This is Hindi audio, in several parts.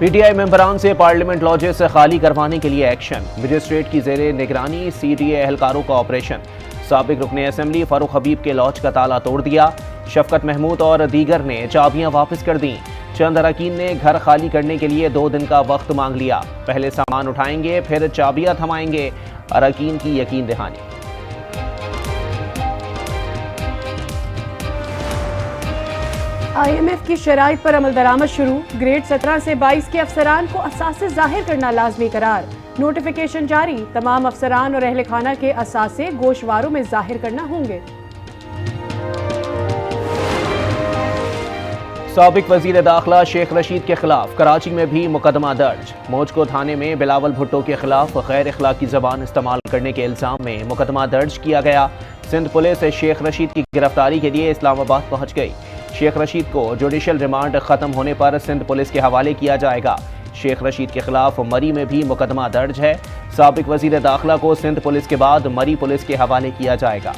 पीटीआई मेंबरान से पार्लियामेंट लॉजेस खाली करवाने के लिए एक्शन। मजिस्ट्रेट की जेर निगरानी सीडीए एहलकारों का ऑपरेशन। साबिक रुकने असेंबली फारूक हबीब के लॉज का ताला तोड़ दिया। शफकत महमूद और दीगर ने चाबियां वापस कर दी। चंद अरकान ने घर खाली करने के लिए 2 दिन का वक्त मांग लिया। पहले सामान उठाएंगे फिर चाबियां थमाएंगे, अरकान की यकीन दहानी। IMF की शराइत पर अमल दरामद शुरू। ग्रेड 17 से 22 के अफसरान को असासे जाहिर करना लाजमी करार। नोटिफिकेशन जारी। तमाम अफसरान और अहल खाना के असासे गोशवारों में जाहिर करना होंगे। साबिक वजीर दाखिला शेख रशीद के खिलाफ कराची में भी मुकदमा दर्ज। मौजको थाने में बिलावल भुट्टो के खिलाफ गैर इखलाकी जबान इस्तेमाल करने के इल्जाम में मुकदमा दर्ज किया गया। सिंध पुलिस शेख रशीद की गिरफ्तारी के लिए इस्लामाबाद पहुंच गई। शेख रशीद को जुडिशल रिमांड खत्म होने पर सिंध पुलिस के हवाले किया जाएगा। शेख रशीद के खिलाफ मरी में भी मुकदमा दर्ज है। साबिक वजीर दाखिला को सिंध पुलिस के बाद मरी पुलिस के हवाले किया जाएगा।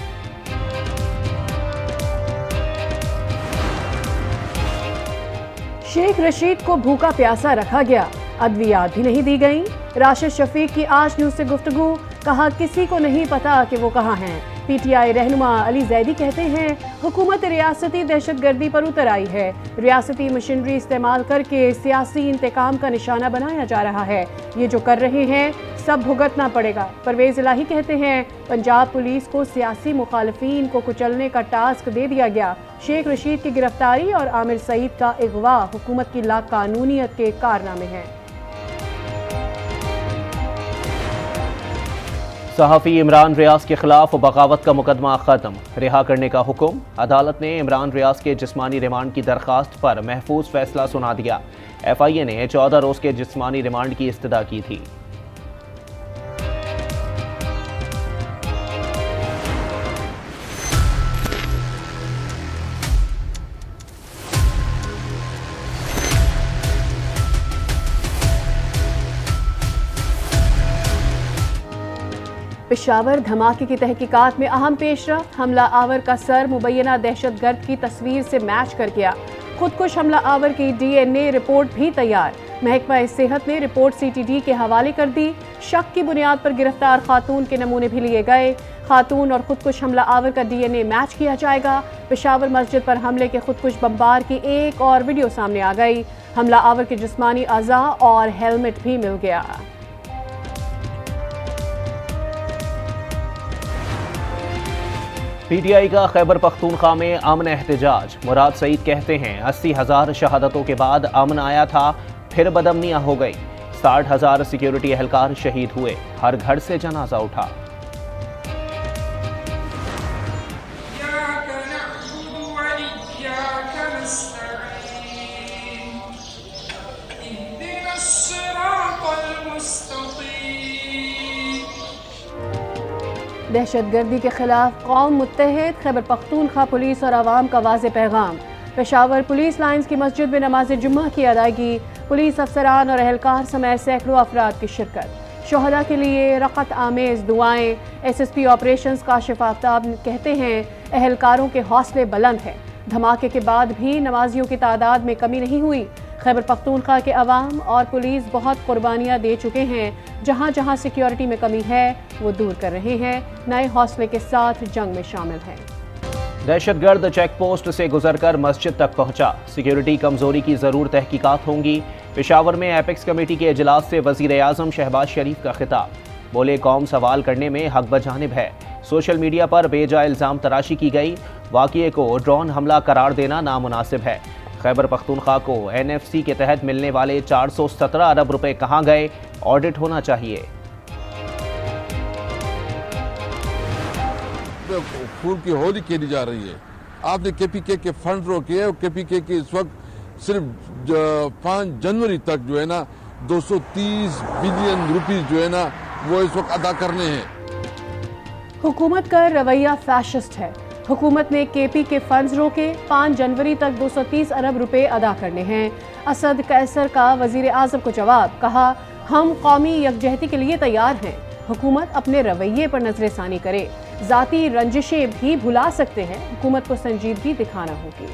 शेख रशीद को भूखा प्यासा रखा गया, अद्वियात भी नहीं दी गई। राशिद शफीक की आज न्यूज से गुफ्तगू, कहा किसी को नहीं पता कि वो कहाँ हैं। पीटीआई रहनुमा अली जैदी कहते हैं हुकूमत रियासती दहशतगर्दी पर उतर आई है। रियासती मशीनरी इस्तेमाल करके सियासी इंतकाम का निशाना बनाया जा रहा है। ये जो कर रहे हैं सब भुगतना पड़ेगा। परवेज इलाही कहते हैं पंजाब पुलिस को सियासी मुखालफीन को कुचलने का टास्क दे दिया गया। शेख रशीद की गिरफ्तारी और आमिर सईद का अगवा हुकूमत की लाकानूनियत के कारनामे हैं। सहाफ़ी इमरान रियाज के खिलाफ बगावत का मुकदमा खत्म, रिहा करने का हुक्म। अदालत ने इमरान रियाज के जिस्मानी रिमांड की दरखास्त पर महफूज फैसला सुना दिया। FIA ने 14 रोज के जिस्मानी रिमांड की इस्तदा की थी। पेशावर धमाके की तहकीकात में अहम पेशरफ्त। हमला आवर का सर मुबैना दहशतगर्द की तस्वीर से मैच कर गया। खुदकुश हमला आवर की DNA रिपोर्ट भी तैयार। महकमा सेहत ने रिपोर्ट CTD के हवाले कर दी। शक की बुनियाद पर गिरफ्तार खातून के नमूने भी लिए गए। खातून और खुदकुश हमला आवर का DNA मैच किया जाएगा। पेशावर मस्जिद पर हमले के खुदकुश बमबार की एक और वीडियो सामने आ गई। हमला आवर के जिस्मानी अज़ा और हेलमेट भी मिल गया। PTI का खैबर पख्तूनख्वा में अमन एहतजाज। मुराद सईद कहते हैं 80,000 शहादतों के बाद अमन आया था, फिर बदअमनियां हो गई। 60,000 सिक्योरिटी एहलकार शहीद हुए, हर घर से जनाजा उठा। दहशतगर्दी के खिलाफ कौम मुत्तहिद। खैबर पख्तूनख्वा पुलिस और आवाम का वाज़ेह पैगाम। पेशावर पुलिस लाइन्स की मस्जिद में नमाज जुम्मा की अदायगी। पुलिस अफसरान और एहलकार समेत सैकड़ों अफराद की शिरकत। शोहदा के लिए रक़त आमेज़ दुआएं। SSP ऑपरेशंस काशिफ आफ्ताब कहते हैं एहलकारों के हौसले बुलंद हैं। धमाके के बाद भी नमाजियों की तादाद में कमी नहीं हुई। खैबर पख्तूनख्वा के अवाम और पुलिस बहुत कुर्बानियाँ दे चुके हैं। जहाँ जहाँ सिक्योरिटी में कमी है वो दूर कर रहे हैं। नए हौसले के साथ जंग में शामिल हैं। दहशतगर्द चेक पोस्ट से गुजरकर मस्जिद तक पहुंचा। सिक्योरिटी कमजोरी की जरूर तहकीकात होंगी। पेशावर में एपेक्स कमेटी के इजलास से वजीर आजम शहबाज शरीफ का खिताब। बोले कौम सवाल करने में हक बजानिब है। सोशल मीडिया पर बेजा इल्जाम तराशी की गई। वाक़ये को ड्रोन हमला करार देना नामुनासिब है। खैबर पख्तूनख्वा को NFC के तहत मिलने वाले 417 अरब रुपए कहाँ गए, ऑडिट होना चाहिए। खून की होली खेली जा रही है। आपने KPK के फंड रोके और KPK के इस वक्त सिर्फ 5 जनवरी तक जो है ना 230 बिलियन रुपीस जो है ना वो इस वक्त अदा करने हैं। हुकूमत का रवैया फैशिस्ट है। हुकूमत ने KP के फंड्स रोके। 5 जनवरी तक 230 अरब रुपए अदा करने हैं। असद कैसर का वजीर आजम को जवाब, कहा हम कौमी यकजहती के लिए तैयार हैं। हुकूमत अपने रवैये पर नजरसानी करे। जाती रंजिशें भी भुला सकते हैं। हुकूमत को संजीदगी दिखाना होगी।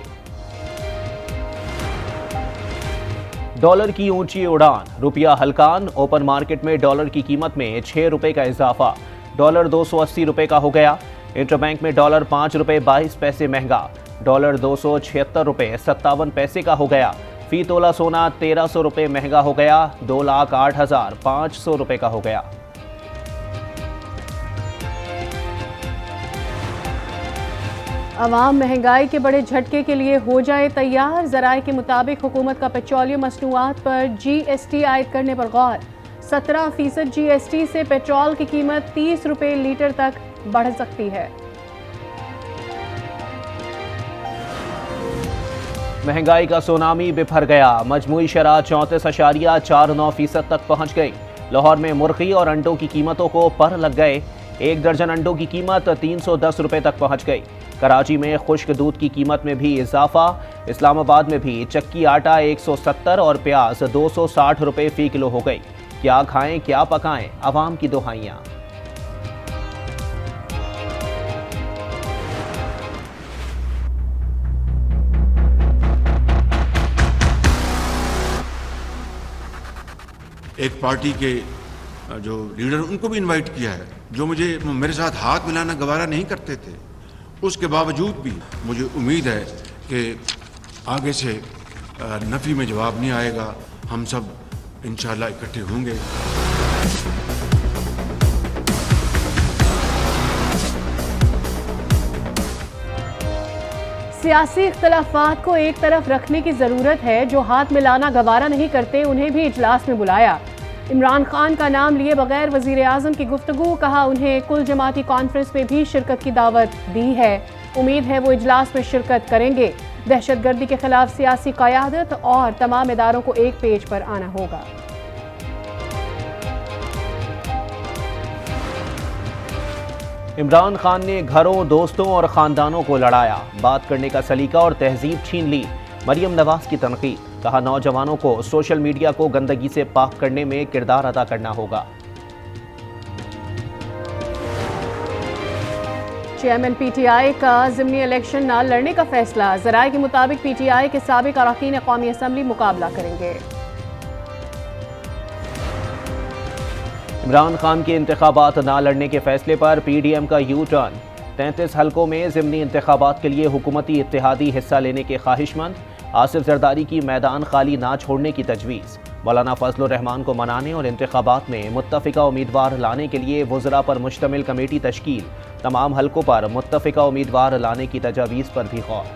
डॉलर की ऊंची उड़ान, रुपया हलकान। ओपन मार्केट में डॉलर की कीमत में 6 रुपए का इजाफा, डॉलर 280 रुपए का हो गया। इंटरबैंक में डॉलर 5 रुपए 22 पैसे महंगा, डॉलर 276 रुपए 57 पैसे का हो गया। फी तोला सोना 1300 रुपए महंगा हो गया, 2,08,500 रुपए का हो गया। अवाम महंगाई के बड़े झटके के लिए हो जाए तैयार। ज़राए के मुताबिक हुकूमत का पेट्रोलियम मसनूआत पर GST आयद करने पर गौर। 17% GST से पेट्रोल की कीमत 30 रुपए लीटर तक बढ़ सकती है। महंगाई का सुनामी बिफर गया, मजमूई शरह 34.49% तक पहुंच गई। लाहौर में मुर्गी और अंडों की कीमतों को पर लग गए, 1 दर्जन अंडों की कीमत 310 रुपए तक पहुंच गई। कराची में खुश्क दूध की कीमत में भी इजाफा। इस्लामाबाद में भी चक्की आटा 170 और प्याज 260 रुपए फी किलो हो गई। क्या खाएं क्या पकाएं, अवाम की दुहाइयां। एक पार्टी के जो लीडर उनको भी इनवाइट किया है, जो मुझे मेरे साथ हाथ मिलाना गवारा नहीं करते थे। उसके बावजूद भी मुझे उम्मीद है कि आगे से नफ़ी में जवाब नहीं आएगा, हम सब इंशाअल्लाह इकट्ठे होंगे। सियासी इख्तलाफात को एक तरफ रखने की ज़रूरत है। जो हाथ मिलाना गवारा नहीं करते उन्हें भी इजलास में बुलाया। इमरान खान का नाम लिए बगैर वज़ीर आज़म की गुफ्तगू, कहा उन्हें कुल जमाती कॉन्फ्रेंस में भी शिरकत की दावत दी है। उम्मीद है वो इजलास में शिरकत करेंगे। दहशतगर्दी के खिलाफ सियासी क़यादत और तमाम इदारों को एक पेज पर आना होगा। इमरान खान ने घरों, दोस्तों और ख़ानदानों को लड़ाया, बात करने का सलीका और तहजीब छीन ली। मरियम नवाज की तनकीद, कहा नौजवानों को सोशल मीडिया को गंदगी से पाक करने में किरदार अदा करना होगा। चेयरमैन PTI का ज़िमनी इलेक्शन न लड़ने का फैसला। ज़राए के मुताबिक PTI के साबिक अरकान कौमी असम्बली मुकाबला करेंगे। इमरान खान के इंतखाबात न लड़ने के फैसले पर PDM का यू टर्न। 33 हलकों में ज़िमनी इंतखाबात के लिए हुकूमती इत्तेहादी हिस्सा लेने के ख्वाहिशमंद। आसिफ जरदारी की मैदान खाली ना छोड़ने की तजवीज़। मौलाना फजलुर रहमान को मनाने और इंतखाबात में मुत्तफ़िका उम्मीदवार लाने के लिए वज़रा पर मुश्तमिल कमेटी तश्कील। तमाम हलकों पर मुत्तफ़िका उम्मीदवार लाने की तजावीज़ पर भी गौर।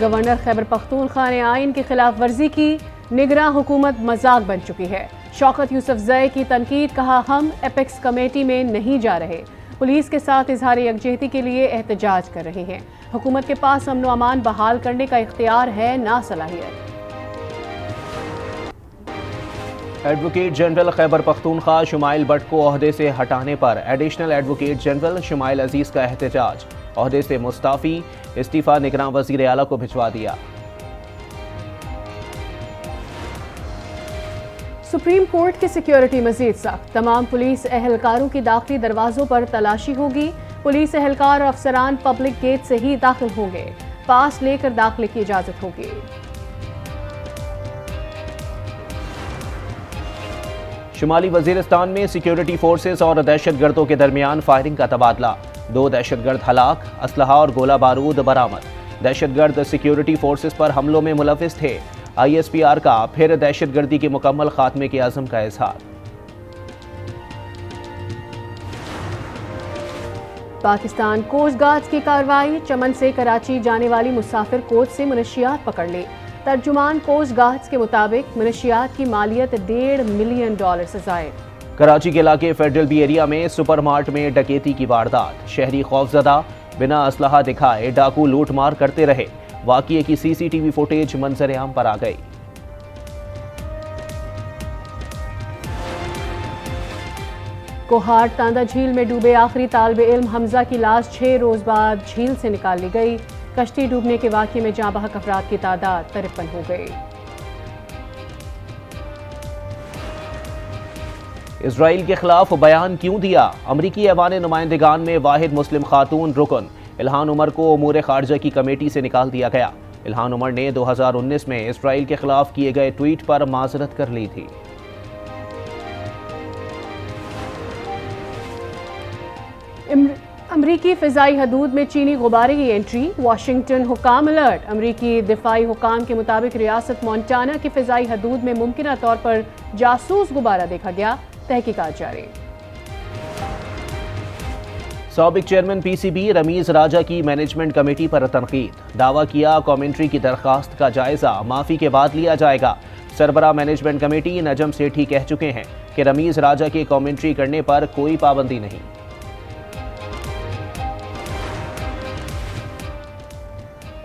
गवर्नर खैबर पख्तूनख्वा ने आइन की खिलाफ वर्जी की, निगरां हुकूमत मजाक बन चुकी है। शौकत यूसुफजई की तनकीद, कहा हम एपेक्स कमेटी में नहीं जा रहे, पुलिस के साथ इजहार यकजहती के लिए एहतजाज कर रहे हैं। हुकूमत के पास अमन व अमान बहाल करने का इख्तियार है, ना सलाहियत। Advocate general Khyber Pakhtunkhwa Shumail but को ओहदे से हटाने पर एडिशनल एडवोकेट जनरल शुमाइल अजीज का एहतजाज। ओहदे से मुस्ताफ़ी, इस्तीफ़ा निगरान वज़ीर आला को भिजवा दिया। सुप्रीम कोर्ट की सिक्योरिटी मजीद सख्त। तमाम पुलिस एहलकारों की दाखिली दरवाजों पर तलाशी होगी। पुलिस एहलकार और अफसरान पब्लिक गेट से ही दाखिल होंगे। पास लेकर दाखिले की इजाजत होगी। शुमाली वजीरिस्तान में सिक्योरिटी फोर्सेस और दहशतगर्दों के दरमियान फायरिंग का तबादला। 2 दहशतगर्द हलाक, असलहा और गोला बारूद बरामद। दहशतगर्द सिक्योरिटी फोर्सेस पर हमलों में मुलविस थे। ISPR का फिर दहशतगर्दी के मुकम्मल खात्मे के अज़म का इजहार। पाकिस्तान कोस्ट गार्ड की कार्रवाई। चमन से कराची जाने वाली मुसाफिर कोच से मनशियात पकड़ ली। तर्जुमान कोस्ट गार्ड्स के मुताबिक मनशियात की मालियत $1.5 मिलियन से ज़ायद। कराची के इलाके फेडरल बी एरिया में सुपर मार्ट में डकैती की वारदात। शहरी खौफजदा, बिना असलहा दिखाए डाकू लूट मार करते रहे। वाक़िए की CCTV फुटेज मंजर आम पर आ गई। कोहाट तांदा झील में डूबे आखिरी तालिब इल्म हमजा की लाश 6 रोज बाद झील से निकाल ली गई। कश्ती डूबने के वाक़ये में जाँ बहक अफराद की तादाद 53 हो गई। इसराइल के खिलाफ बयान क्यों दिया? अमरीकी ऐवान नुमाइंदगान में वाहिद मुस्लिम खातून रुकन इल्हान उमर को उमूर खारजा की कमेटी से निकाल दिया गया। इल्हान उमर ने 2019 में इसराइल के खिलाफ किए गए ट्वीट पर माजरत कर ली थी। अमरीकी फ़िज़ाई हदूद में चीनी गुब्बारे की एंट्री, वाशिंगटन हुकाम अलर्ट। अमरीकी दिफाई हुकाम के मुताबिक रियासत मोंटाना की फ़िज़ाई हदूद में मुमकिना तौर पर जासूस गुब्बारा देखा गया, तहकीकात जारी। साबिक चेयरमैन पीसीबी रमीज राजा की मैनेजमेंट कमेटी पर तनकीद, दावा किया कमेंट्री की दरखास्त का जायजा माफी के बाद लिया जाएगा। सरबरा मैनेजमेंट कमेटी नजम सेठी कह चुके हैं कि रमीज राजा के कमेंट्री करने पर कोई पाबंदी नहीं।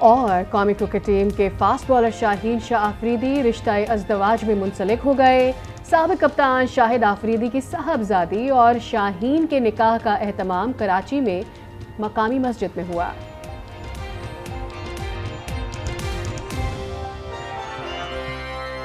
और कौमी क्रिकेट टीम के फास्ट बॉलर शाहीन शाह आफरीदी रिश्ता अज़दवाज में मुंसलिक हो गए। साबिक कप्तान शाहिद आफरीदी की साहबजादी और शाहीन के निकाह का एहतमाम कराची में मकामी मस्जिद में हुआ।